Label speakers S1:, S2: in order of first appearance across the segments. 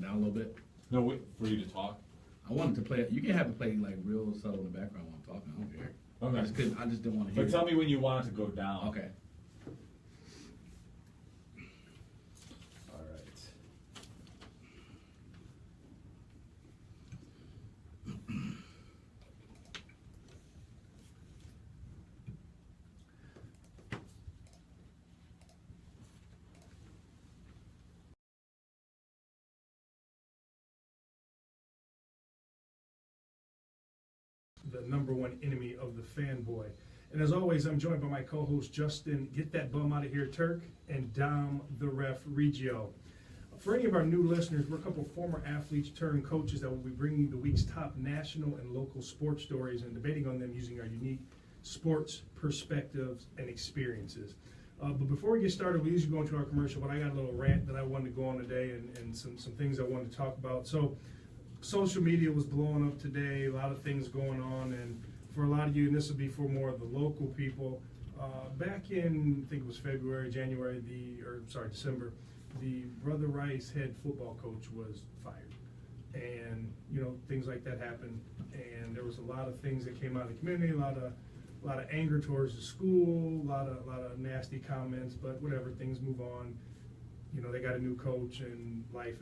S1: down a little bit?
S2: No, wait, for you to talk?
S1: I wanted to play it. You can have it play like real subtle in the background while I'm talking. I don't care.
S2: Okay.
S1: I just didn't want to hear
S2: But
S1: it.
S2: tell me when you want it to go down.
S1: Okay.
S2: All right.
S3: The #1 enemy of the fanboy. And as always, I'm joined by my co-host Justin, Get That Bum Out of Here Turk, and Dom the Ref Regio. For any of our new listeners, we're a couple of former athletes turned coaches that will be bringing you the week's top national and local sports stories and debating on them using our unique sports perspectives and experiences. But before we get started, we usually go into our commercial, but I got a little rant that I wanted to go on today and some things I wanted to talk about. So social media was blowing up today, a lot of things going on, and for a lot of you, and this would be for more of the local people, back in, I think it was December, the Brother Rice head football coach was fired. And, you know, things like that happened, and there was a lot of things that came out of the community, a lot of anger towards the school, a lot of nasty comments, but whatever, things move on. You know, they got a new coach, and life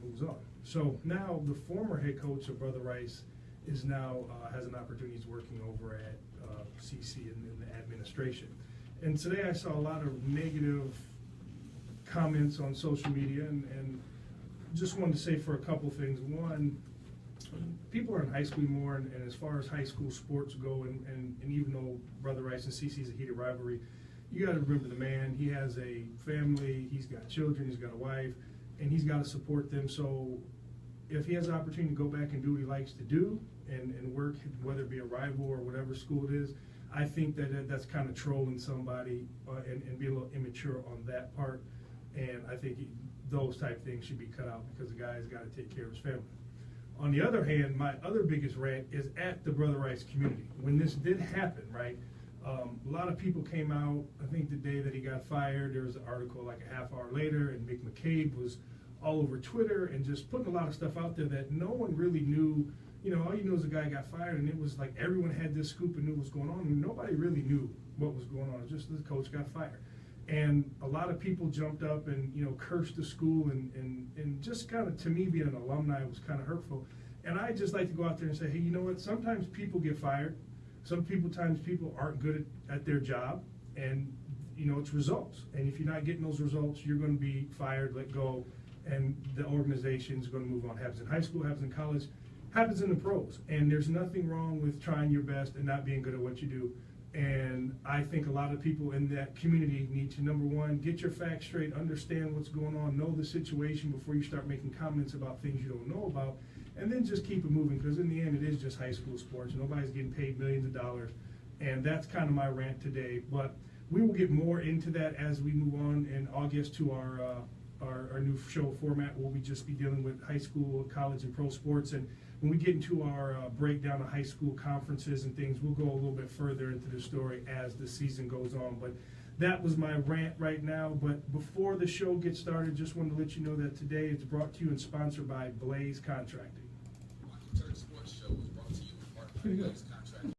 S3: moves on. So now the former head coach of Brother Rice is now has an opportunity. He's working over at CC in the administration. And today I saw a lot of negative comments on social media, and just wanted to say for a couple things. One, people are in high school more, and as far as high school sports go, and even though Brother Rice and CC is a heated rivalry, you got to remember the man. He has a family, he's got children, he's got a wife, and he's got to support them. So if he has the opportunity to go back and do what he likes to do and work, whether it be a rival or whatever school it is, I think that's kind of trolling somebody and be a little immature on that part. And I think those type things should be cut out because the guy's got to take care of his family. On the other hand, my other biggest rant is at the Brother Rice community. When this did happen, right, a lot of people came out. I think the day that he got fired, there was an article like a half hour later, and Mick McCabe was all over Twitter and just putting a lot of stuff out there that no one really knew. You know, all you knew is the guy got fired, and it was like everyone had this scoop and knew what was going on, and nobody really knew what was going on. It was just the coach got fired. And a lot of people jumped up and, you know, cursed the school and just kind of, to me, being an alumni was kind of hurtful. And I just like to go out there and say, hey, you know what, sometimes people get fired. Sometimes people aren't good at their job, and, you know, it's results. And if you're not getting those results, you're going to be fired, let go, and the organization's going to move on. Happens in high school, happens in college, happens in the pros. And there's nothing wrong with trying your best and not being good at what you do. And I think a lot of people in that community need to, number one, get your facts straight, understand what's going on, know the situation before you start making comments about things you don't know about, and then just keep it moving, because in the end, it is just high school sports. Nobody's getting paid millions of dollars, and that's kind of my rant today. But we will get more into that as we move on in August to our new show format. We'll just be dealing with high school, college, and pro sports. And when we get into our breakdown of high school conferences and things, we'll go a little bit further into the story as the season goes on. But that was my rant right now. But before the show gets started, just wanted to let you know that today it's brought to you and sponsored by Blaze Contracting.
S4: Rock Turk Sports Show is brought to you in part by Blaze Contracting.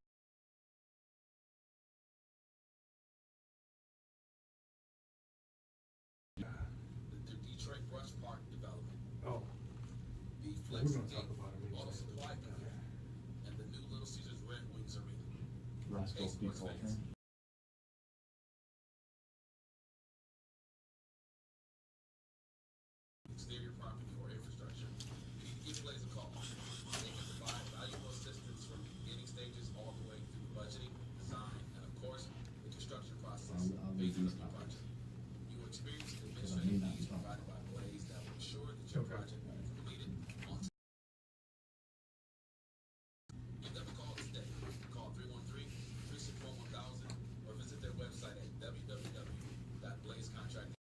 S4: The Detroit Brush Park development.
S3: Oh,
S4: The
S3: we're
S4: Flex
S3: going to talk about it.
S4: Auto Supply Company. And the new Little Caesars Red Wings Arena.
S2: Rascal
S4: Hey, sports
S2: people.
S4: fans. Exterior property or infrastructure, you need to give Blaze a call. They can provide valuable assistance from the beginning stages all the way through budgeting, design, and of course, the construction process.
S1: I'll
S4: Based
S1: do
S4: on
S1: this
S4: your
S1: now.
S4: project. You will experience the
S1: Because I may
S4: administrative
S1: not
S4: ease
S1: stop.
S4: provided by Blaze that will ensure that your
S3: Okay.
S4: project will be completed on time. Give them a call today. Call 313-361-1000 or visit their website at www.blazecontracting.com.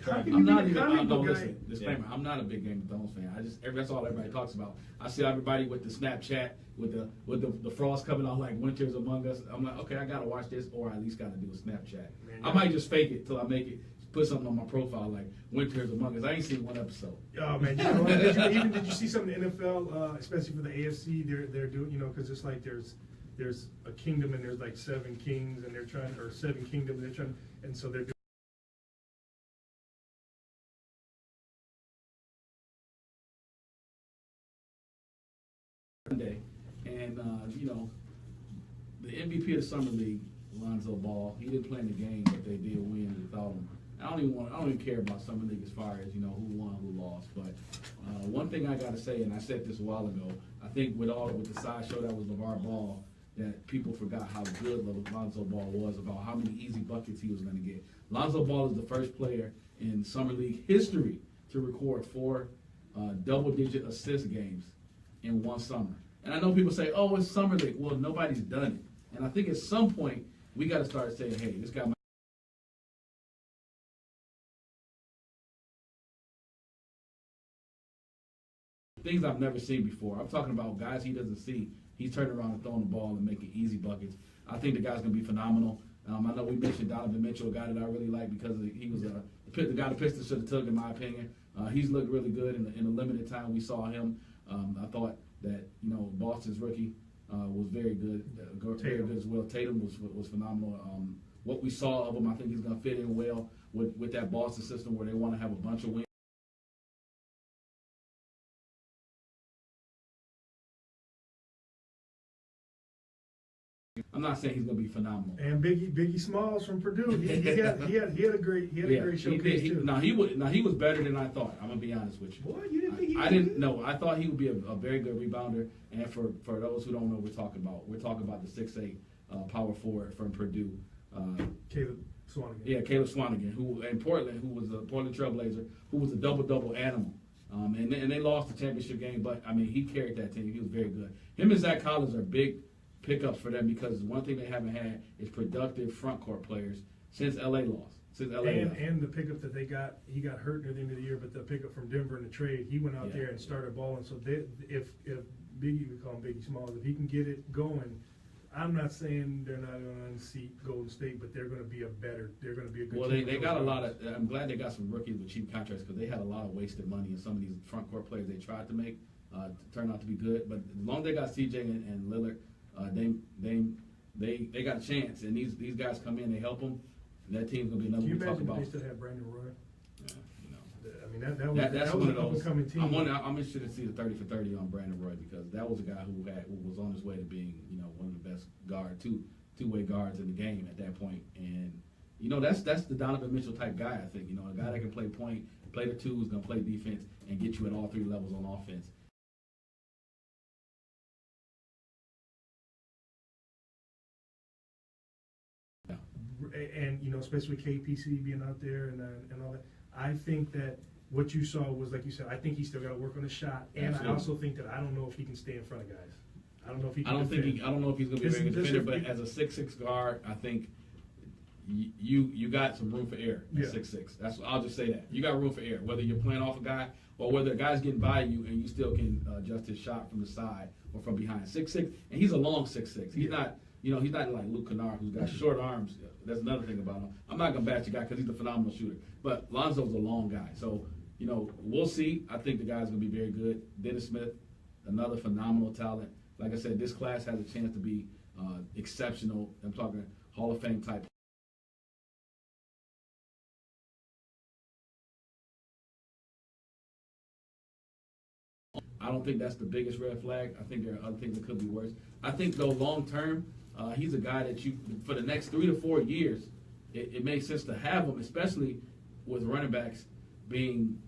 S2: trying to.
S3: you
S1: I'm not
S3: be a
S1: even.
S3: comic
S1: No,
S3: book guy?
S1: listen. Disclaimer: I'm not a big Game of Thrones fan. That's all everybody talks about. I see everybody with the Snapchat with the frost coming on like Winter's Among Us. I'm like, okay, I gotta watch this, or I at least gotta do a Snapchat.
S3: Man,
S1: I might just fake it till I make it. Put something on my profile like Winter's Among Us. I ain't seen one episode.
S3: Oh man, you know what? Did you see some in the NFL, especially for the AFC? They're doing, you know, because it's like there's a kingdom and there's like 7 kings and they're trying, or 7 kingdoms they're trying, and so they're doing.
S1: Sunday, and you know, the MVP of the summer league, Lonzo Ball. He didn't play in the game, but they did win without him. I don't even care about summer league as far as, you know, who won, who lost. But one thing I got to say, and I said this a while ago, I think with the sideshow that was LeVar Ball, that people forgot how good Lonzo Ball was, about how many easy buckets he was going to get. Lonzo Ball is the first player in summer league history to record 4 double-digit assist games in one summer. And I know people say, oh, it's summer league. Well, nobody's done it. And I think at some point we got to start saying, hey, this guy might. Things I've never seen before. I'm talking about guys he doesn't see. He's turning around and throwing the ball and making easy buckets. I think the guy's going to be phenomenal. I know we mentioned Donovan Mitchell, a guy that I really like because he was the guy the Pistons should have took, in my opinion. He's looked really good in the limited time we saw him. I thought that, you know, Boston's rookie was very good, very good as well. Tatum was phenomenal. What we saw of him, I think he's going to fit in well with that Boston system where they want to have a bunch of wins. I'm not saying he's going to be phenomenal.
S3: And Biggie Smalls from Purdue, he had a great showcase too.
S1: He was better than I thought. I'm gonna be honest with you.
S3: Boy, you didn't think he was
S1: I didn't
S3: good?
S1: know. I thought he would be a very good rebounder. And for those who don't know, what we're talking about the 6'8" power forward from Purdue.
S3: Caleb Swanigan.
S1: Yeah, Caleb Swanigan, who in Portland, who was a Portland Trailblazer, who was a double animal. And they lost the championship game, but I mean he carried that team. He was very good. Him and Zach Collins are big pickups for them because one thing they haven't had is productive front court players since LA lost.
S3: And the pickup that they got, he got hurt near the end of the year, but the pickup from Denver in the trade, he went out there and started balling. So if Biggie, we call him Biggie Smalls, if he can get it going, I'm not saying they're not going to unseat Golden State, but they're going to be they're going to be a good
S1: well,
S3: team.
S1: they got a lot of. I'm glad they got some rookies with cheap contracts because they had a lot of wasted money, and some of these front court players they tried to make turned out to be good. But as long as they got CJ and Lillard. They got a chance, and these guys come in, they help them. And that team's gonna be another.
S3: Can you
S1: we talk
S3: imagine
S1: about.
S3: if they still have Brandon Roy?
S1: Yeah, you know.
S3: I mean that
S1: That's
S3: was
S1: one
S3: an
S1: of those.
S3: up-and-coming team.
S1: I'm interested to see the 30 for 30 on Brandon Roy because that was a guy who was on his way to being, you know, one of the best two-way guards in the game at that point. And you know that's the Donovan Mitchell type guy. I think, you know, a guy that can play point, play the two, is gonna play defense, and get you at all 3 levels on offense.
S3: And you know, especially with KPC being out there and all that, I think that what you saw was, like you said, I think he's still got to work on his shot, and
S1: Absolutely.
S3: I also think that I don't know if he can stay in front of guys. I don't know if he can.
S1: I don't know if he's going to be a very good defender, but as a 6'6" guard, I think you got some room for error at 6'6". I'll just say that you got room for error, whether you're playing off a guy or whether a guy's getting by you and you still can adjust his shot from the side or from behind. 6'6", and he's a long 6'6". He's not. You know, he's not like Luke Kennard, who's got short arms. That's another thing about him. I'm not going to bash the guy because he's a phenomenal shooter. But Lonzo's a long guy. So, you know, we'll see. I think the guy's going to be very good. Dennis Smith, another phenomenal talent. Like I said, this class has a chance to be exceptional. I'm talking Hall of Fame type. I don't think that's the biggest red flag. I think there are other things that could be worse. I think, though, long term, he's a guy that you, for the next 3 to 4 years, it makes sense to have him, especially with running backs being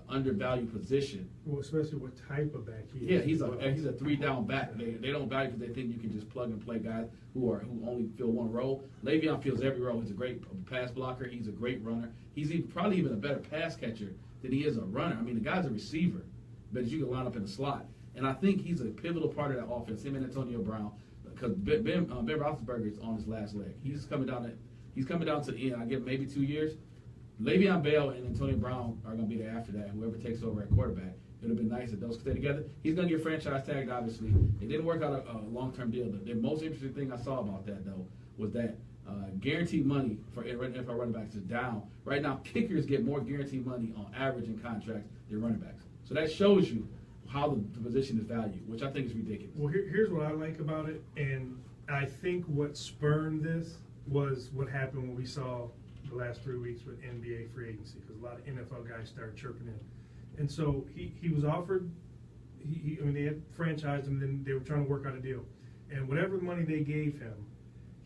S1: undervalued position.
S3: Well, especially what type of back he is.
S1: Yeah, he's a 3-down back. They don't value because they think you can just plug and play guys who only fill one role. Le'Veon fills every role. He's a great pass blocker. He's a great runner. He's probably even a better pass catcher than he is a runner. I mean, the guy's a receiver, but you can line up in the slot. And I think he's a pivotal part of that offense, him and Antonio Brown, because Ben Roethlisberger is on his last leg. He's coming down to the end. I give him maybe 2 years. Le'Veon Bell and Antonio Brown are going to be there after that. Whoever takes over at quarterback, it would have been nice if those stay together. He's going to get franchise tagged, obviously. It didn't work out a long-term deal. The most interesting thing I saw about that, though, was that guaranteed money for NFL running backs is down. Right now, kickers get more guaranteed money on average in contracts than running backs. So that shows you how the position is valued, which I think is ridiculous.
S3: Well, here's what I like about it, and I think what spurned this was what happened when we saw the last 3 weeks with NBA free agency, because a lot of NFL guys started chirping in. And so he was offered, I mean, they had franchised him, and then they were trying to work out a deal. And whatever money they gave him,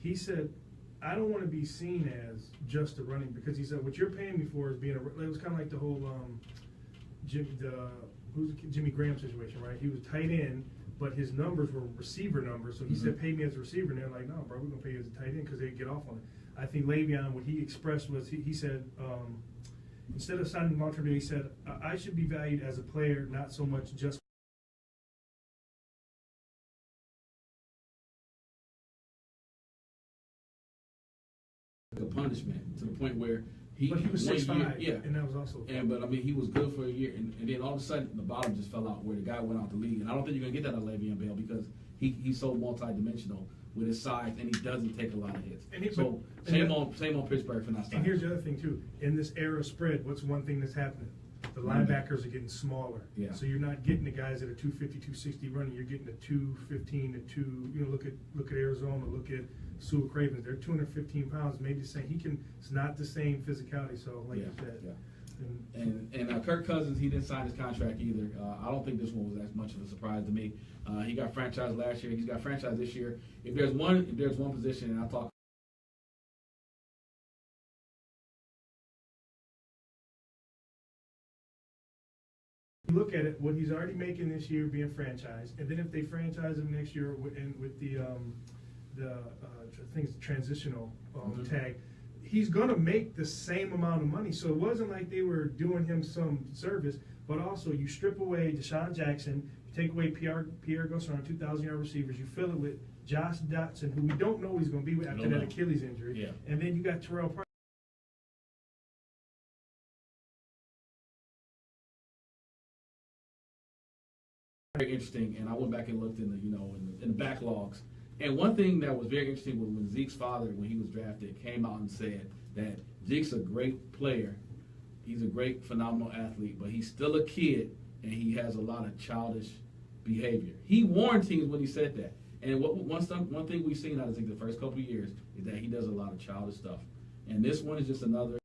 S3: he said, I don't want to be seen as just a running, because he said, what you're paying me for is being it was kind of like the whole Jimmy Graham situation, right? He was tight end, but his numbers were receiver numbers. So he said, pay me as a receiver. And they're like, no, bro, we're going to pay you as a tight end because they get off on it. I think Le'Veon, what he expressed was, he said, instead of signing a long-term deal, he said, I should be valued as a player, not so much just
S1: a punishment to the point where
S3: But he was 6'5",
S1: yeah,
S3: and that was also.
S1: but I mean, he was good for a year, and then all of a sudden the bottom just fell out where the guy went out the league, and I don't think you're gonna get that out of Le'Veon Bell because he's so multi-dimensional with his size, and he doesn't take a lot of hits. Shame on Pittsburgh for not starting.
S3: And here's the other thing too: in this era of spread, what's one thing that's happening? The linebackers are getting smaller.
S1: Yeah.
S3: So you're not getting the guys that are 250, 260 running. You're getting the 215 to 2. You know, look at Arizona. Look at Sewell Cravens. They're 215 pounds. Maybe saying he can. It's not the same physicality. So like you said.
S1: Yeah. And Kirk Cousins, he didn't sign his contract either. I don't think this one was as much of a surprise to me. He got franchised last year. He's got franchised this year. If there's one position, and I'll talk.
S3: Look at it, what he's already making this year being franchised, and then if they franchise him next year with the things transitional tag, he's gonna make the same amount of money. So it wasn't like they were doing him some service, but also you strip away Deshaun Jackson, you take away Pierre Gosselin, 2,000-yard receivers, you fill it with Josh Dotson, who we don't know what he's gonna be with after that Achilles injury, and then you got Terrell Price.
S1: Very interesting, and I went back and looked in the backlogs. And one thing that was very interesting was when Zeke's father, when he was drafted, came out and said that Zeke's a great player, he's a great, phenomenal athlete, but he's still a kid and he has a lot of childish behavior. He warned teams when he said that. And one thing we've seen out of Zeke the first couple of years is that he does a lot of childish stuff. And this one is just another.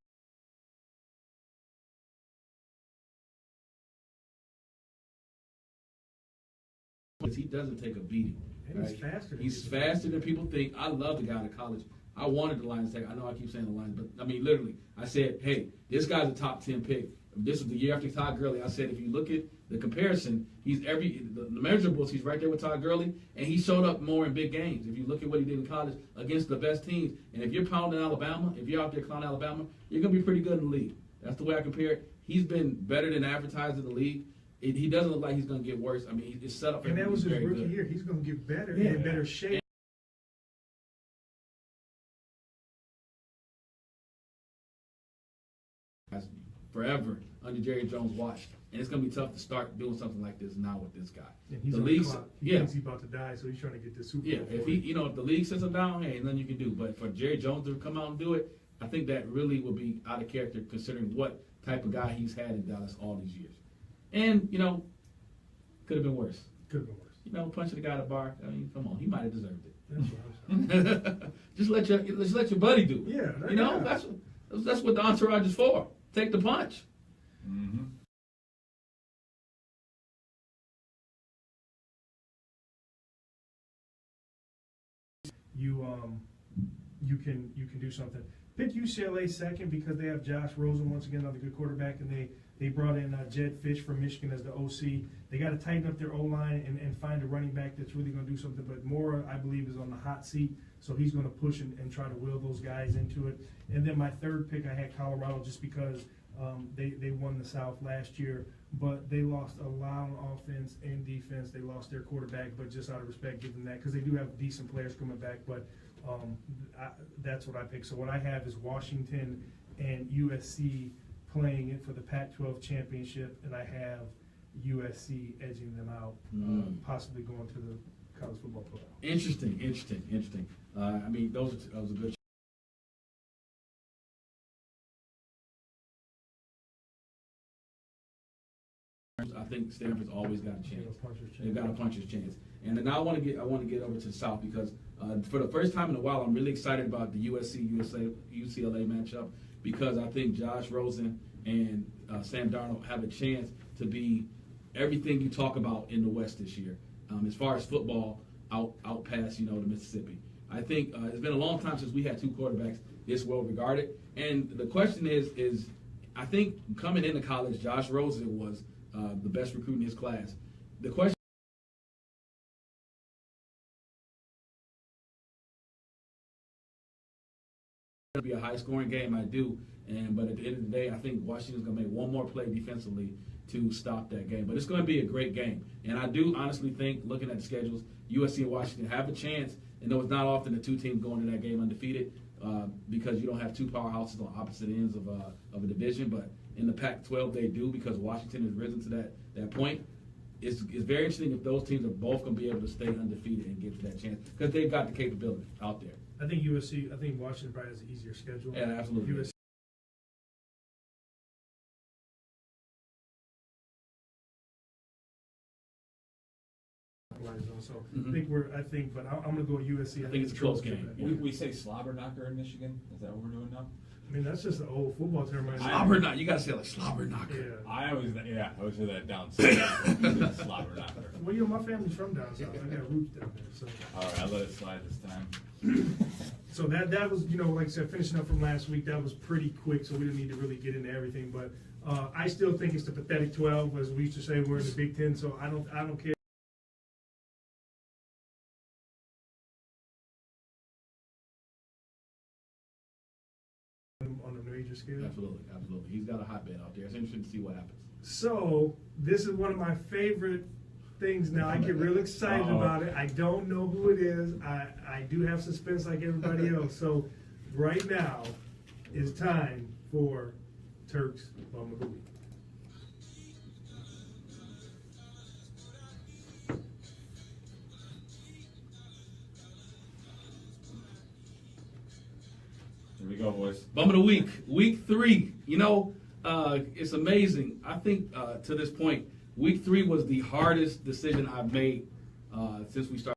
S1: He doesn't take a beating.
S3: And he's faster.
S1: He's faster than people think. I love the guy out of college. I wanted the Lions tag. I know I keep saying the Lions, but I mean, literally, I said, hey, this guy's a top 10 pick. This was the year after Todd Gurley. I said, if you look at the comparison, the measurables, he's right there with Todd Gurley, and he showed up more in big games. If you look at what he did in college against the best teams, and if you're pounding Alabama, if you're out there clowning Alabama, you're going to be pretty good in the league. That's the way I compare it. He's been better than advertised in the league. He doesn't look like he's going to get worse. I mean, it's set up for him.
S3: And that was his rookie
S1: good.
S3: year. He's going to get better in better shape.
S1: Forever under Jerry Jones' watch, and it's going to be tough to start doing something like this now with this guy.
S3: And he's
S1: the
S3: on
S1: league,
S3: the clock. He thinks he's about to die, so he's trying to get this Super Bowl.
S1: Yeah, if the league sits him down, hey, nothing you can do. But for Jerry Jones to come out and do it, I think that really would be out of character considering what type of guy he's had in Dallas all these years. And could have been worse.
S3: Could have been worse.
S1: Punching the guy at a bar. I mean, come on, he might have deserved it.
S3: That's what I'm saying.
S1: just let your buddy do it.
S3: Yeah.
S1: That's what the entourage is for. Take the punch.
S2: Mm-hmm.
S3: You can do something. Pick UCLA second because they have Josh Rosen, once again, another good quarterback, and they brought in Jed Fish from Michigan as the OC. They got to tighten up their O-line and find a running back that's really going to do something. But Mora, I believe, is on the hot seat, so he's going to push and try to will those guys into it. And then my third pick, I had Colorado just because they won the South last year, but they lost a lot on offense and defense. They lost their quarterback, but just out of respect, give them that because they do have decent players coming back. But that's what I picked. So what I have is Washington and USC playing it for the Pac-12 championship, and I have USC edging them out, possibly going to the college football playoff.
S1: Interesting. I mean, those are good. I think Stanford's always got a chance. They've got a puncher's chance. And then I want to get over to the South because for the first time in a while, I'm really excited about the UCLA matchup because I think Josh Rosen and Sam Darnold have a chance to be everything you talk about in the West this year. As far as football, out past the Mississippi. I think it's been a long time since we had two quarterbacks this well regarded. And the question is I think coming into college, Josh Rosen was the best recruit in his class. The question is going to be a high-scoring game, I do. But at the end of the day, I think Washington's going to make one more play defensively to stop that game. But it's going to be a great game. And I do honestly think, looking at the schedules, USC and Washington have a chance. And though it's not often the two teams go into that game undefeated because you don't have two powerhouses on opposite ends of a division. But in the Pac-12, they do because Washington has risen to that point. It's very interesting if those teams are both going to be able to stay undefeated and get to that chance because they've got the capability out there.
S3: I think Washington probably has an easier schedule.
S1: Yeah, absolutely.
S3: USC So but I'm going to go USC.
S1: I think it's a close game.
S2: We say slobber knocker in Michigan. Is that what we're doing now?
S3: I mean, that's just an old football term.
S1: Slobber knocker. You got to say like slobber knocker.
S3: Yeah.
S2: I always hear that down south. Slobber knocker.
S3: Well, my family's from down south. I got roots down there. So.
S2: All right, I'll let it slide this time.
S3: So that was, like I said, finishing up from last week, that was pretty quick, so we didn't need to really get into everything. But I still think it's the pathetic 12, as we used to say, we're in the Big Ten, so I don't care. On a major scale.
S1: Absolutely. He's got a hotbed out there. It's interesting to see what happens.
S3: So this is one of my favorite things now. I get real excited about it. I don't know who it is. I do have suspense like everybody else. So right now is time for Turk's Bum of the Week.
S2: Here we go, boys.
S1: Bum of the week, week 3. It's amazing. I think to this point, week 3 was the hardest decision I've made since we started.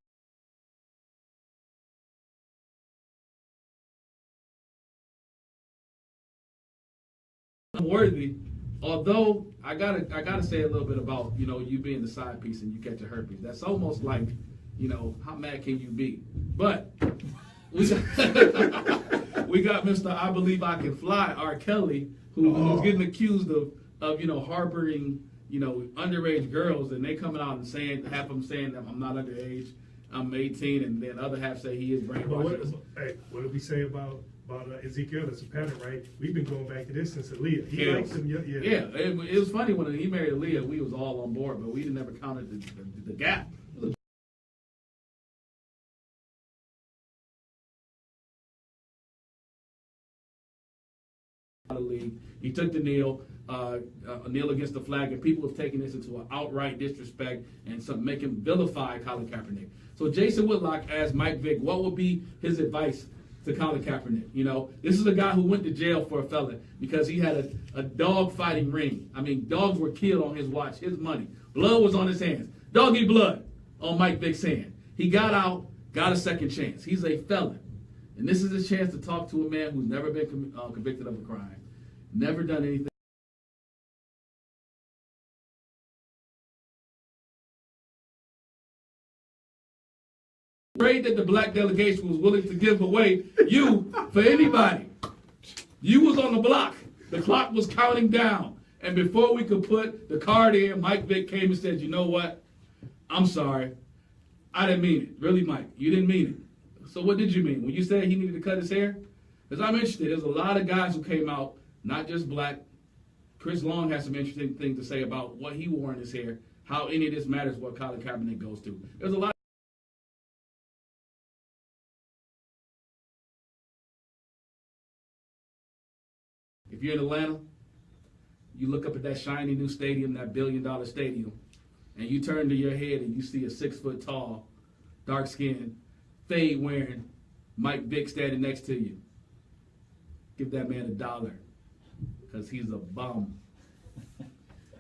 S1: Worthy, although I gotta say a little bit about you being the side piece and you catch a herpes. That's almost like how mad can you be? But we got Mr. I Believe I Can Fly, R. Kelly, who's getting accused of harboring underage girls, and they coming out and saying, half of them saying that I'm not underage, I'm 18, and then other half say he is brainwashed.
S3: What did we say about Ezekiel? That's a pattern, right? We've been going back to this since Aaliyah. He likes him, yeah.
S1: It was funny when he married Aaliyah, we was all on board, but we never counted the gap. He took the kneel against the flag, and people have taken this into an outright disrespect and some make him vilify Colin Kaepernick. So Jason Whitlock asked Mike Vick what would be his advice to Colin Kaepernick. This is a guy who went to jail for a felon because he had a dog fighting ring. I mean, dogs were killed on his watch, his money. Blood was on his hands. Doggy blood on Mike Vick's hand. He got out, got a second chance. He's a felon. And this is a chance to talk to a man who's never been convicted of a crime, never done anything. Afraid that the black delegation was willing to give away you for anybody. You was on the block. The clock was counting down. And before we could put the card in, Mike Vick came and said, you know what? I'm sorry. I didn't mean it. Really, Mike, you didn't mean it. So what did you mean? When you said he needed to cut his hair? Because I'm interested. There's a lot of guys who came out, not just black. Chris Long has some interesting things to say about what he wore in his hair, how any of this matters what Colin Kaepernick goes to. There's a lot. if you're in Atlanta, you look up at that shiny new stadium, that $1 billion stadium, and you turn to your head and you see a 6 foot tall, dark skinned, fade wearing Mike Vick standing next to you. Give that man $1, because he's a bum.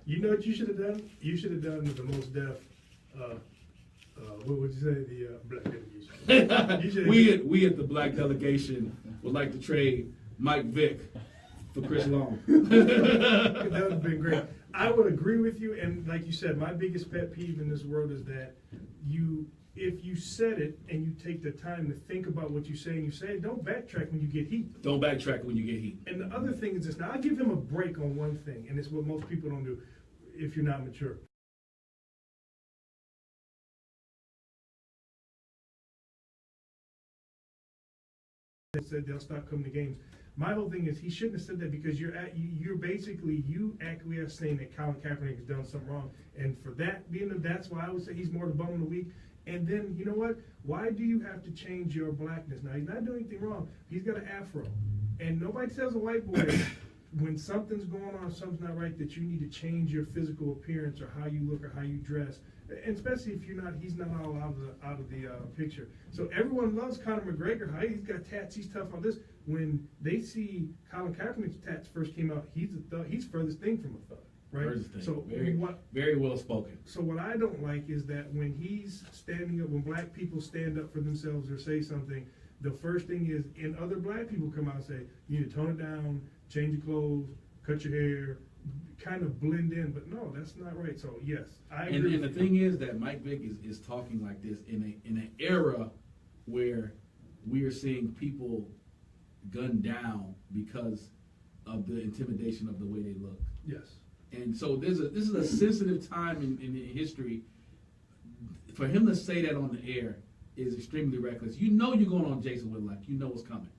S3: You know what you should have done? You should have done the most deaf. What would you say? The black delegation.
S1: we at the black delegation would like to trade Mike Vick for Chris Long.
S3: That would have been great. I would agree with you, and like you said, my biggest pet peeve in this world is that if you said it and you take the time to think about what you say and you say it, don't backtrack when you get heat.
S1: Don't backtrack when you get heat.
S3: And the other thing is this. Now, I give him a break on one thing, and it's what most people don't do if you're not mature. They said they'll stop coming to games. My whole thing is he shouldn't have said that, because you're basically acquiesce saying that Colin Kaepernick has done something wrong, and for that that's why I would say he's more the bum of the week. And then you know what? Why do you have to change your blackness? Now he's not doing anything wrong. He's got an afro, and nobody tells a white boy when something's going on, something's not right, that you need to change your physical appearance or how you look or how you dress. And especially if he's not all out of the picture. So everyone loves Conor McGregor. How he's got tats, he's tough on this. When they see Colin Kaepernick's tats first came out, he's a thug. He's furthest thing from a thug, right? So
S1: very well spoken.
S3: So what I don't like is that when he's standing up, when black people stand up for themselves or say something, the first thing is, and other black people come out and say, you need to tone it down, change your clothes, cut your hair, kind of blend in. But no, that's not right. So yes, I agree.
S1: And the thing is that Mike Vick is talking like this in an era where we are seeing people gunned down because of the intimidation of the way they look.
S3: Yes.
S1: And so this is a sensitive time in history. For him to say that on the air is extremely reckless. You know you're going on Jason Whitlock. You know what's coming.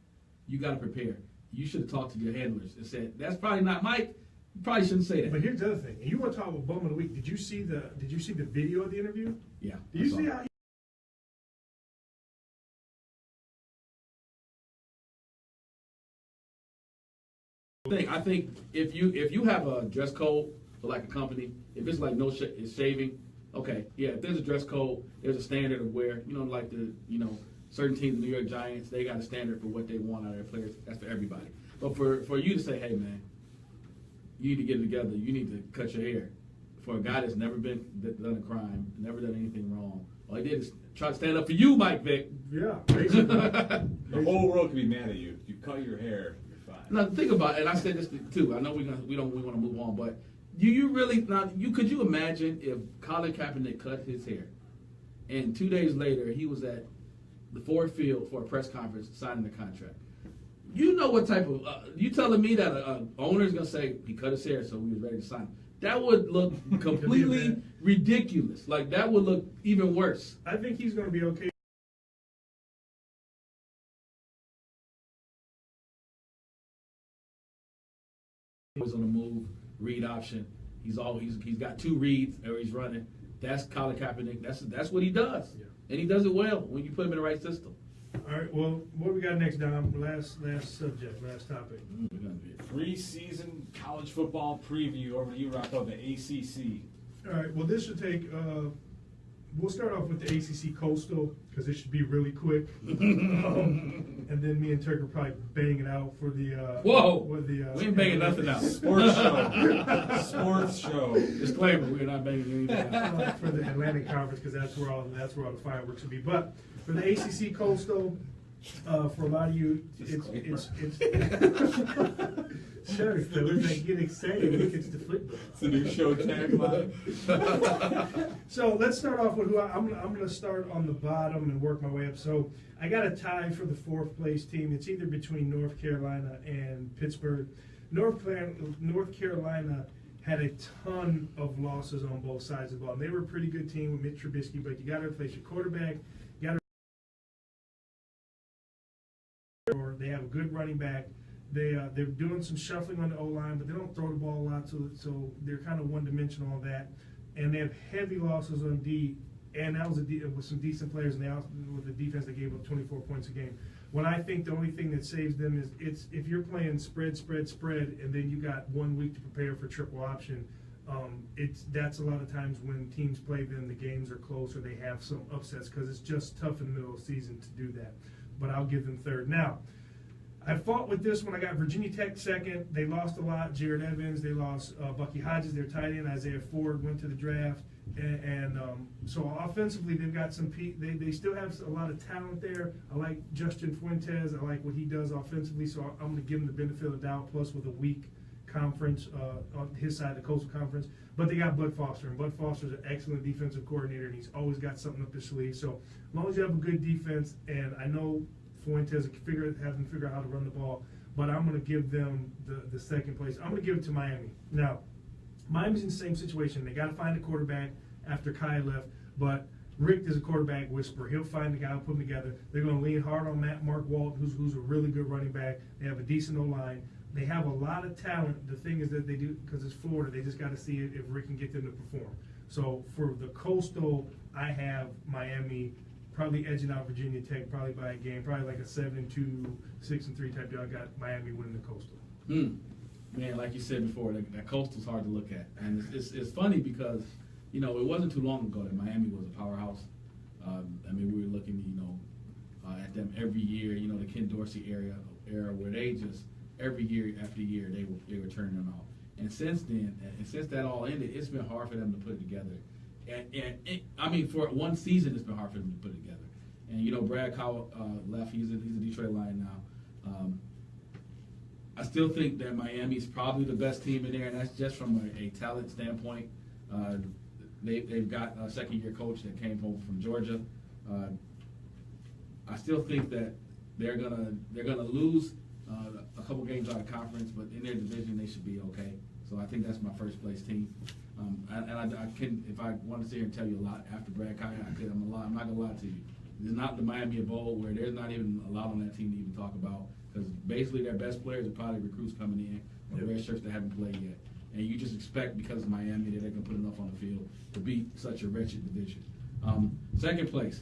S1: You got to prepare. You should have talked to your handlers and said, that's probably not Mike. You probably shouldn't say that.
S3: But here's the other thing. And you want to talk about bum of the week. Did you see the video of the interview?
S1: Yeah.
S3: Did you see how
S1: I think if you have a dress code for like a company, if it's like it's shaving, okay, yeah. If there's a dress code, there's a standard of where like certain teams, the New York Giants, they got a standard for what they want out of their players. That's for everybody. But for you to say, hey man, you need to get it together. You need to cut your hair. For a guy that's never done a crime, never done anything wrong, all he did is try to stand up for you, Mike Vick.
S3: Yeah, basically.
S2: The whole world could be mad at you. If you cut your hair, you're fine.
S1: Now think about it, and I said this too. I know we want to move on, but you really could you imagine if Colin Kaepernick cut his hair, and 2 days later he was at the Ford Field for a press conference signing the contract? You know what type of you telling me that a owner is gonna say he cut his hair so he was ready to sign? That would look completely ridiculous. Like that would look even worse.
S3: I think he's going to be okay.
S1: He's on the move, read option. He's got 2 reads, or he's running. That's Colin Kaepernick. That's what he does, yeah. And he does it well when you put him in the right system.
S3: All right. Well, what we got next, Dom? Last subject, last topic.
S2: Preseason college football preview. Over to you, Rock Turk, the ACC.
S3: All right. Well, this should take. We'll start off with the ACC Coastal because it should be really quick, and then me and Turk will probably bang it out for the.
S1: Whoa!
S3: We
S1: ain't banging nothing out.
S2: Sports show. Sports show.
S1: Disclaimer: we're not banging anything out.
S3: For the Atlantic Conference, because that's where all the fireworks will be. But for the ACC Coastal, for a lot of you, it's Sure, fellas, I get excited when it gets to football.
S2: It's a new show tagline.
S3: So let's start off with who I'm going to start on the bottom and work my way up. So I got a tie for the 4th place team. It's either between North Carolina and Pittsburgh. North Carolina had a ton of losses on both sides of the ball. And they were a pretty good team with Mitch Trubisky, but you got to replace your quarterback. They have a good running back. They're doing some shuffling on the O-line, but they don't throw the ball a lot, so they're kind of one-dimensional on that. And they have heavy losses on D, and that was with some decent players, and they also with the defense that gave up 24 points a game. when I think the only thing that saves them is if you're playing spread, and then you got 1 week to prepare for triple option. That's a lot of times when teams play them, the games are close or they have some upsets because it's just tough in the middle of the season to do that. But I'll give them third. Now, I fought with this one. I got Virginia Tech second. They lost a lot. Jared Evans. They lost Bucky Hodges, their tight end. Isaiah Ford went to the draft. So offensively, they've got some. They still have a lot of talent there. I like Justin Fuentes. I like what he does offensively. So I'm going to give him the benefit of the doubt. Plus, with a weak conference on his side, the Coastal Conference. But they got Bud Foster, and Bud Foster's an excellent defensive coordinator, and he's always got something up his sleeve. So as long as you have a good defense, and I know Fuentes has them figure out how to run the ball, but I'm going to give them the second place. I'm going to give it to Miami. Now, Miami's in the same situation. They got to find a quarterback after Kai left, but Rick is a quarterback whisperer. He'll find the guy, put them together. They're going to lean hard on Mark Walton, who's a really good running back. They have a decent O-line. They have a lot of talent. The thing is that they do, because it's Florida, they just got to see if Rick can get them to perform. So for the Coastal, I have Miami probably edging out Virginia Tech, probably by a game, probably like a 7-2, 6-3 type deal. I got Miami winning the Coastal.
S1: Man, like you said before, that Coastal's hard to look at, and it's funny because it wasn't too long ago that Miami was a powerhouse. I mean, we were looking, at them every year. The Ken Dorsey era where they just every year after year they were turning them out. And since then, and since that all ended, it's been hard for them to put it together. And for one season, it's been hard for them to put it together. And Brad Cowell left; he's a Detroit Lion now. I still think that Miami's probably the best team in there, and that's just from a talent standpoint. They've got a second-year coach that came home from Georgia. I still think that they're gonna lose a couple games out of conference, but in their division they should be okay. So I think that's my first place team. I can, if I want to sit here and tell you a lot after Brad Cowell, I could. I'm not gonna lie to you. It's not the Miami of old where there's not even a lot on that team to even talk about, because basically their best players are probably recruits coming in or red shirts that haven't played yet. And you just expect, because of Miami, that they're going to put enough on the field to beat such a wretched division. Second place.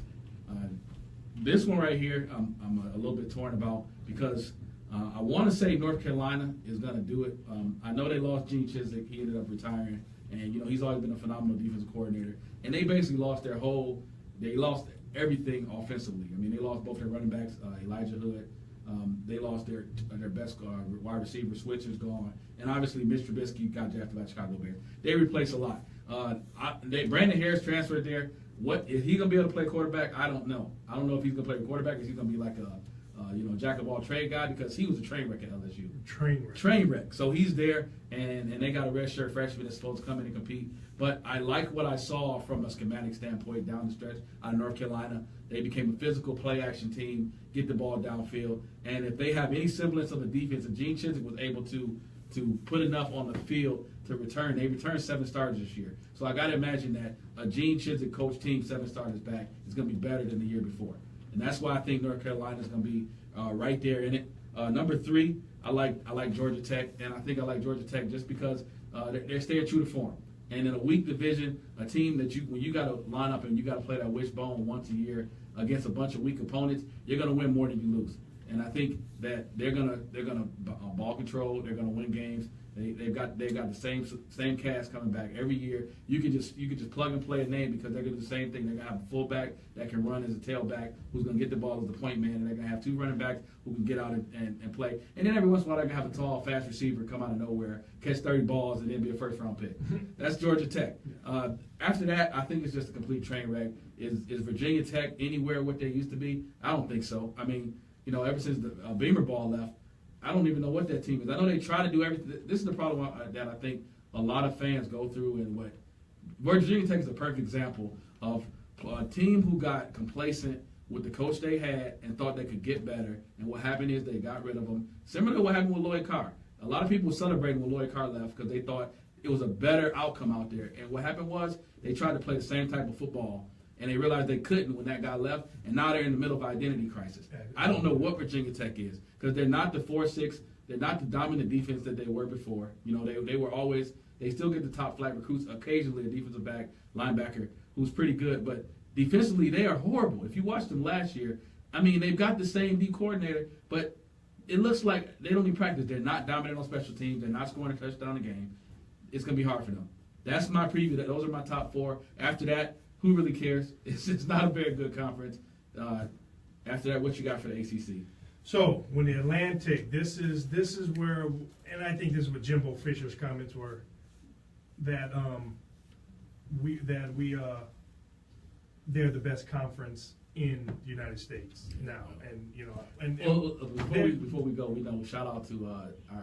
S1: This one right here, I'm a little bit torn about, because I want to say North Carolina is going to do it. I know they lost Gene Chizik. He ended up retiring. And, he's always been a phenomenal defensive coordinator. And they basically lost they lost everything offensively. I mean, they lost both their running backs, Elijah Hood. They lost their best wide receiver, Switcher's gone, and obviously Mitch Trubisky got drafted by Chicago Bears. They replaced a lot. Brandon Harris transferred there. What is he going to be able to play quarterback? I don't know. I don't know if he's going to play quarterback. Is he going to be like a jack of all trade guy, because he was a train wreck at LSU. Train wreck. So he's there, and they got a redshirt freshman that's supposed to come in and compete. But I like what I saw from a schematic standpoint down the stretch out of North Carolina. They became a physical play-action team, get the ball downfield. And if they have any semblance of a defense, and Gene Chizik was able to put enough on the field to return. They returned 7 starters this year. So I got to imagine that a Gene Chizik coach team, 7 starters back, is going to be better than the year before. And that's why I think North Carolina is going to be right there in it. Number 3, I like Georgia Tech, and I think I like Georgia Tech just because they're staying true to form. And in a weak division, a team that when you got to line up and you got to play that wishbone once a year against a bunch of weak opponents, you're going to win more than you lose. And I think that they're gonna ball control. They're gonna win games. They've got the same cast coming back every year. You can just plug and play a name, because they're gonna do the same thing. They're gonna have a fullback that can run as a tailback, who's gonna get the ball as the point man, and they're gonna have 2 running backs who can get out and play. And then every once in a while, they're gonna have a tall, fast receiver come out of nowhere, catch 30 balls, and then be a first-round pick. That's Georgia Tech. After that, I think it's just a complete train wreck. Is Virginia Tech anywhere what they used to be? I don't think so. I mean, ever since the Beamer ball left, I don't even know what that team is. I know they try to do everything. This is the problem that I think a lot of fans go through, and where Virginia Tech is a perfect example of a team who got complacent with the coach they had and thought they could get better, and what happened is they got rid of him. Similar to what happened with Lloyd Carr. A lot of people were celebrating when Lloyd Carr left because they thought it was a better outcome out there. And what happened was they tried to play the same type of football, and they realized they couldn't when that guy left, and now they're in the middle of identity crisis. I don't know what Virginia Tech is, because they're not the 4-6, they're not the dominant defense that they were before. They were always, they still get the top flight recruits, occasionally a defensive back, linebacker, who's pretty good, but defensively they are horrible. If you watched them last year, I mean, they've got the same D coordinator, but it looks like they don't need practice. They're not dominant on special teams. They're not scoring a touchdown a game. It's going to be hard for them. That's my preview. Those are my top 4. After that, who really cares? It's not a very good conference. After that, what you got for the ACC?
S3: So when the Atlantic, this is where, and I think this is what Jimbo Fisher's comments were, that they're the best conference in the United States now, and
S1: Before we go, we know shout out to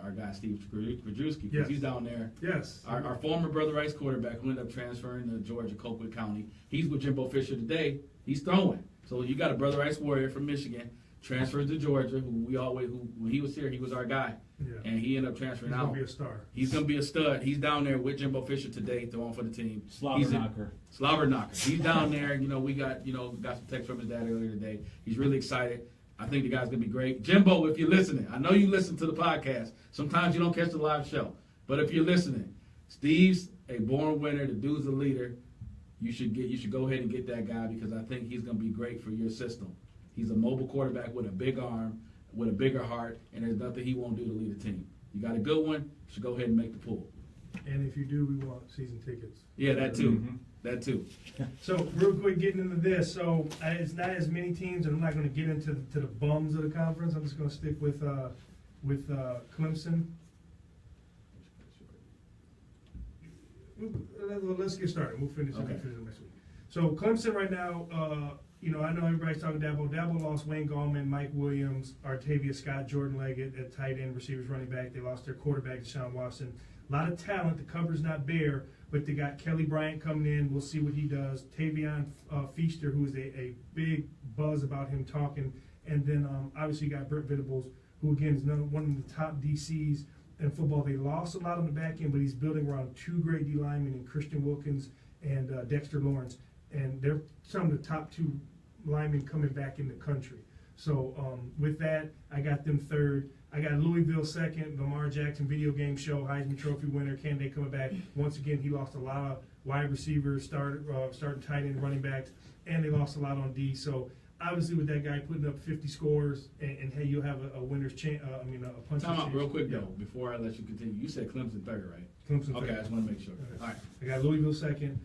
S1: our guy Steve Krajewski, because
S3: Yes.
S1: he's down there.
S3: Yes,
S1: Our former Brother Rice quarterback who ended up transferring to Georgia, Colquitt County. He's with Jimbo Fisher today. He's throwing. So you got a Brother Rice warrior from Michigan, transfers to Georgia, who when he was here, he was our guy.
S3: Yeah.
S1: And he ended up transferring
S3: he's
S1: out.
S3: gonna be a star.
S1: He's going to be a stud. He's down there with Jimbo Fisher today, throwing for the team.
S2: Slobber knocker.
S1: Slobber knocker. He's down there. We got some text from his dad earlier today. He's really excited. I think the guy's going to be great. Jimbo, if you're listening, I know you listen to the podcast. Sometimes you don't catch the live show. But if you're listening, Steve's a born winner. The dude's a leader. You should go ahead and get that guy, because I think he's going to be great for your system. He's a mobile quarterback with a big arm, with a bigger heart, and there's nothing he won't do to lead a team. You got a good one, you should go ahead and make the pool.
S3: And if you do, we want season tickets.
S1: Yeah, that too.
S2: Mm-hmm.
S1: That too.
S3: So real quick, getting into this. So it's not as many teams, and I'm not going to get into the bums of the conference. I'm just going to stick with Clemson. Let's get started. We'll finish
S1: Okay.
S3: next week. So Clemson right now, I know everybody's talking Dabo. Dabo lost Wayne Gallman, Mike Williams, Artavius Scott, Jordan Leggett at tight end, receivers, running back. They lost their quarterback, Deshaun Watson. A lot of talent. The cover's not bare, but they got Kelly Bryant coming in. We'll see what he does. Tavion Feaster, who is a big buzz about him talking. And then obviously you got Brent Venables, who again is one of the top DCs in football. They lost a lot on the back end, but he's building around 2 great D linemen in Christian Wilkins and Dexter Lawrence. And they're some of the top 2 linemen coming back in the country. So with that, I got them 3rd. I got Louisville 2nd. Lamar Jackson video game show, Heisman Trophy winner, candidate coming back. Once again, he lost a lot of wide receivers, starting tight end, running backs, and they lost a lot on D. So obviously, with that guy putting up 50 scores, and hey, you'll have a winner's chance. A puncher's
S1: Time out
S3: chance.
S1: real quick, though, before I let you continue. You said Clemson 3rd, right?
S3: Clemson
S1: Okay,
S3: 3rd.
S1: I just want to make sure. All right.
S3: I got Louisville 2nd.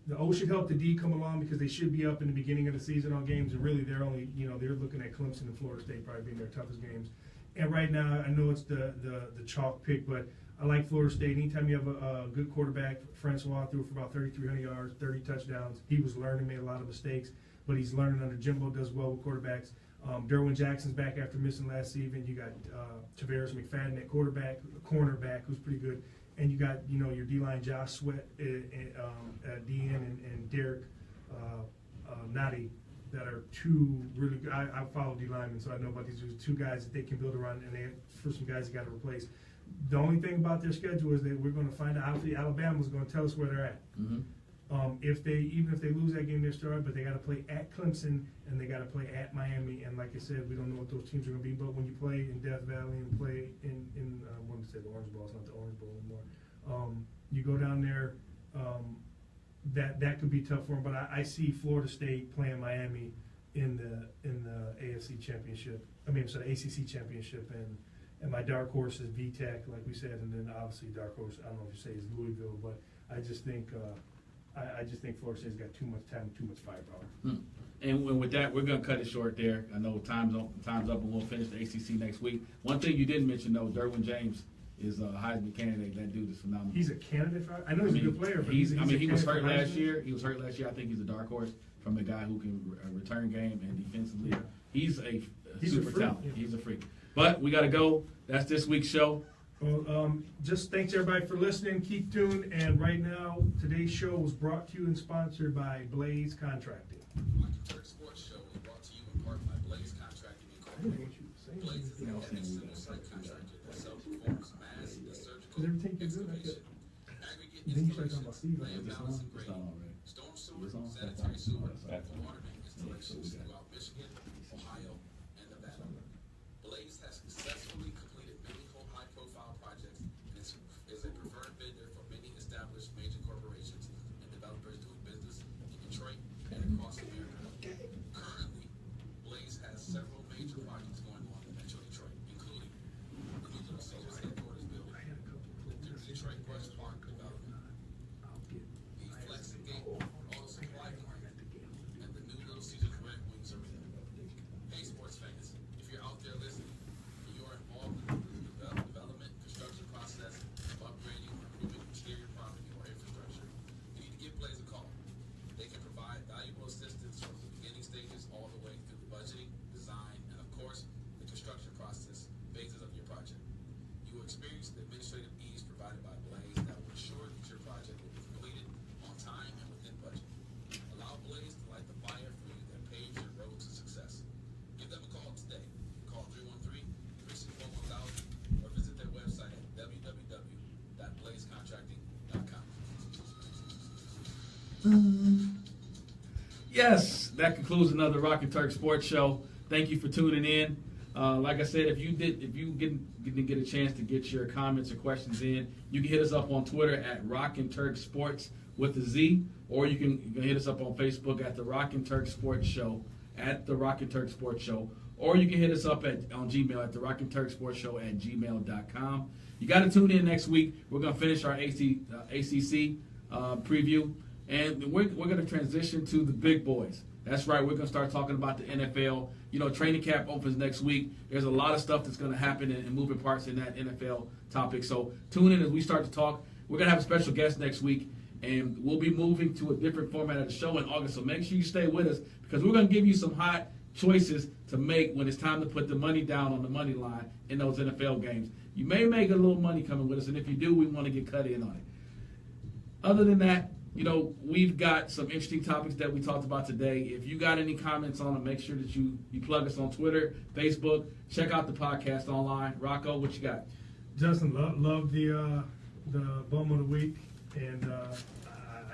S3: The O should help the D come along, because they should be up in the beginning of the season on games, and really they're only, they're looking at Clemson and Florida State probably being their toughest games. And right now, I know it's the chalk pick, but I like Florida State. Anytime you have a good quarterback, Francois threw for about 3,300 yards, 30 touchdowns. He was learning, made a lot of mistakes, but he's learning under Jimbo, does well with quarterbacks. Derwin Jackson's back after missing last season. You got Tavares McFadden at cornerback, who's pretty good. And you got, your D-line, Josh Sweat at DN, and Derek Nadi, that are 2 really good. I follow D-linemen, so I know about these 2 guys that they can build around, and for some guys they got to replace. The only thing about their schedule is that we're going to find out. Obviously, Alabama's going to tell us where they're at.
S1: Mm-hmm.
S3: Even if they lose that game, they're still right, but they got to play at Clemson and they got to play at Miami. And like I said, we don't know what those teams are going to be. But when you play in Death Valley and play in I wanted to say the Orange Bowl, it's not the Orange Bowl anymore. You go down there, that could be tough for them. But I see Florida State playing Miami in the AFC Championship. ACC Championship, and my dark horse is VTech, like we said, and then obviously dark horse, I don't know if you say is Louisville, but I just think Florida State's got too much time, too much firepower.
S1: And with that, we're going to cut it short there. I know time's up, and we'll finish the ACC next week. One thing you didn't mention, though, Derwin James is a Heisman candidate. That dude is phenomenal.
S3: He's a candidate for. I know he's a good player, but
S1: he was hurt last year. He was hurt last year. I think he's a dark horse from a guy who can return game and defensively.
S3: Yeah.
S1: He's a
S3: He's
S1: super
S3: a freak,
S1: talent.
S3: yeah.
S1: He's a freak. But we got to go. That's this week's show.
S3: Well, just thanks everybody for listening. Keep tuned. And right now, today's show was brought to you and sponsored by Blaze Contracting.
S4: Rock Turk Sports Show is brought to you in part by Blaze Contracting Incorporated. Blaze is an independent civil site contractor that self-performs mass and surgical
S3: everything you do like that.
S4: excavation, aggregate
S3: Then you start talking about
S4: installation,
S3: Steve,
S4: land
S3: like,
S4: balance and
S1: It's not
S4: grading,
S1: already.
S4: storm sewer,
S1: It's on.
S4: sanitary sewer,
S1: That's on.
S4: water main installations throughout Michigan, Ohio, and Nevada. Blaze has successfully completed many high-profile projects and is a preferred vendor for many established major corporations and developers doing business in Detroit and across America. Currently, Blaze
S1: Yes, that concludes another Rock Turk Sports Show. Thank you for tuning in. Like I said, if you didn't get a chance to get your comments or questions in, you can hit us up on Twitter at Rock Turk Sports with a Z, or you can hit us up on Facebook at the Rock Turk Sports Show, at the Rock Turk Sports Show, or you can hit us up on Gmail at the Rock Turk Sports Show at gmail.com. You got to tune in next week. We're going to finish our ACC preview, and we're going to transition to the big boys. That's right. We're going to start talking about the NFL. You know, training camp opens next week. There's a lot of stuff that's going to happen and moving parts in that NFL topic. So tune in as we start to talk. We're going to have a special guest next week, and we'll be moving to a different format of the show in August. So make sure you stay with us, because we're going to give you some hot choices to make when it's time to put the money down on the money line in those NFL games. You may make a little money coming with us, and if you do, we want to get cut in on it. Other than that, you know, we've got some interesting topics that we talked about today. If you got any comments on them, make sure that you plug us on Twitter, Facebook. Check out the podcast online. Rocco, what you got?
S3: Justin, love the bum of the week, and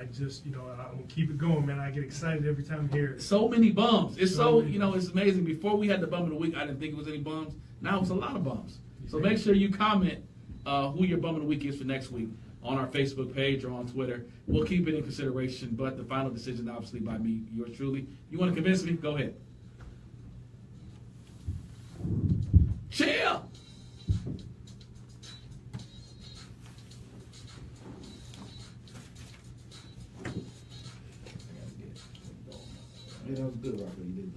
S3: I just, you know, I'm gonna keep it going, man. I get excited every time I hear it.
S1: So many bums. It's so
S3: many
S1: you know,
S3: bums.
S1: it's amazing. Before we had the bum of the week, I didn't think it was any bums. Now it's a lot of bums. So make sure you comment who your bum of the week is for next week on our Facebook page or on Twitter. We'll keep it in consideration, but the final decision, obviously, by me, yours truly. You want to convince me? Go ahead. Chill! Yeah, that was good, Rocco. You did